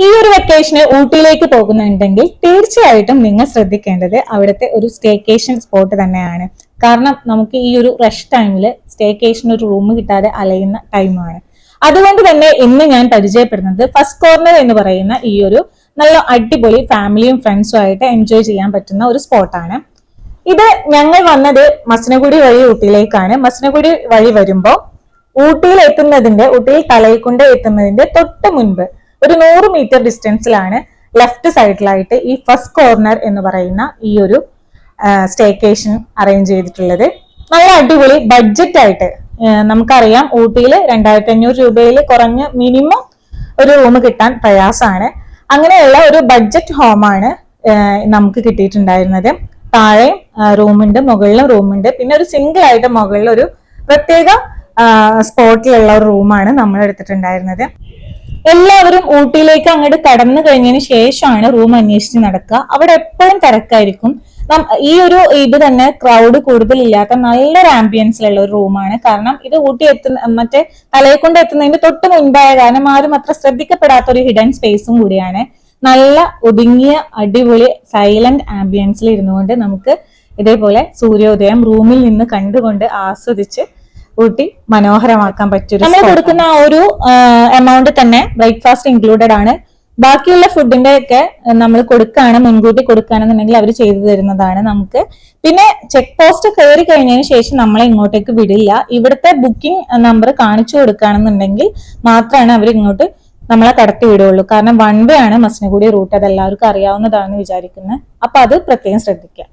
ഈ ഒരു വെക്കേഷന് ഊട്ടിയിലേക്ക് പോകുന്നുണ്ടെങ്കിൽ തീർച്ചയായിട്ടും നിങ്ങൾ ശ്രദ്ധിക്കേണ്ടത് അവിടുത്തെ ഒരു സ്റ്റേക്കേഷൻ സ്പോട്ട് തന്നെയാണ്. കാരണം നമുക്ക് ഈ ഒരു റഷ് ടൈമിൽ സ്റ്റേക്കേഷൻ ഒരു റൂം കിട്ടാതെ അലയുന്ന ടൈമാണ്. അതുകൊണ്ട് തന്നെ ഇന്ന് ഞാൻ പരിചയപ്പെടുന്നത് ഫസ്റ്റ് കോർണർ എന്ന് പറയുന്ന ഈ ഒരു നല്ല അടിപൊളി ഫാമിലിയും ഫ്രണ്ട്സും ആയിട്ട് എൻജോയ് ചെയ്യാൻ പറ്റുന്ന ഒരു സ്പോട്ടാണ്. ഇത് ഞങ്ങൾ വന്നത് മസനഗുഡി വഴി ഊട്ടിയിലേക്കാണ്. മസനഗുഡി വഴി വരുമ്പോൾ ഊട്ടിയിൽ തലൈക്കുണ്ട് എത്തുന്നതിന്റെ തൊട്ട് മുൻപ് ഒരു 100 മീറ്റർ ഡിസ്റ്റൻസിലാണ് ലെഫ്റ്റ് സൈഡിലായിട്ട് ഈ ഫസ്റ്റ് കോർണർ എന്ന് പറയുന്ന ഈ ഒരു സ്റ്റേക്കേഷൻ അറേഞ്ച് ചെയ്തിട്ടുള്ളത്. നല്ല അടിപൊളി ബഡ്ജറ്റ് ആയിട്ട് നമുക്കറിയാം ഊട്ടിയിൽ 2500 രൂപയിൽ കുറഞ്ഞ മിനിമം ഒരു റൂം കിട്ടാൻ പ്രയാസമാണ്. അങ്ങനെയുള്ള ഒരു ബഡ്ജറ്റ് ഹോമാണ് നമുക്ക് കിട്ടിയിട്ടുണ്ടായിരുന്നത്. താഴെയും റൂമുണ്ട്, മുകളിലും റൂമുണ്ട്. പിന്നെ ഒരു സിംഗിൾ ആയിട്ട് മുകളിൽ ഒരു പ്രത്യേക സ്പോട്ടിലുള്ള ഒരു റൂമാണ് നമ്മൾ എടുത്തിട്ടുണ്ടായിരുന്നത്. എല്ലാവരും ഊട്ടിയിലേക്ക് അങ്ങോട്ട് കടന്നു കഴിഞ്ഞതിന് ശേഷമാണ് റൂം അന്വേഷിച്ച് നടക്കുക. അവിടെ എപ്പോഴും തിരക്കായിരിക്കും. ഈ ഒരു ഇത് തന്നെ ക്രൗഡ് കൂടുതലില്ലാത്ത നല്ലൊരു ആംബിയൻസിലുള്ള ഒരു റൂമാണ്. കാരണം ഇത് ഊട്ടി തലയെക്കൊണ്ട് എത്തുന്നതിന്റെ തൊട്ട് മുൻപായ കാരണം ആരും അത്ര ശ്രദ്ധിക്കപ്പെടാത്ത ഒരു ഹിഡൻ സ്പേസും കൂടിയാണ്. നല്ല ഒതുങ്ങിയ അടിപൊളി സൈലന്റ് ആംബിയൻസിൽ ഇരുന്നുകൊണ്ട് നമുക്ക് ഇതേപോലെ സൂര്യോദയം റൂമിൽ നിന്ന് കണ്ടുകൊണ്ട് ആസ്വദിച്ച് ഊട്ടി മനോഹരമാക്കാൻ പറ്റും. നമ്മൾ കൊടുക്കുന്ന ആ ഒരു എമൗണ്ട് തന്നെ ബ്രേക്ക്ഫാസ്റ്റ് ഇൻക്ലൂഡഡ് ആണ്. ബാക്കിയുള്ള ഫുഡിന്റെ ഒക്കെ നമ്മൾ മുൻകൂട്ടി കൊടുക്കുകയാണെന്നുണ്ടെങ്കിൽ അവർ ചെയ്തു തരുന്നതാണ് നമുക്ക്. പിന്നെ ചെക്ക് പോസ്റ്റ് കയറി കഴിഞ്ഞതിന് ശേഷം നമ്മളെ ഇങ്ങോട്ടേക്ക് വിടില്ല. ഇവിടുത്തെ ബുക്കിംഗ് നമ്പർ കാണിച്ചു കൊടുക്കുകയാണെന്നുണ്ടെങ്കിൽ മാത്രമാണ് അവർ ഇങ്ങോട്ട് നമ്മളെ കടത്തി വിടുള്ളൂ. കാരണം 1 വേ ആണ് മസനഗുഡി റൂട്ട്. അത് എല്ലാവർക്കും അറിയാവുന്നതാണെന്ന് വിചാരിക്കുന്നത്. അപ്പൊ അത് പ്രത്യേകം ശ്രദ്ധിക്കുക.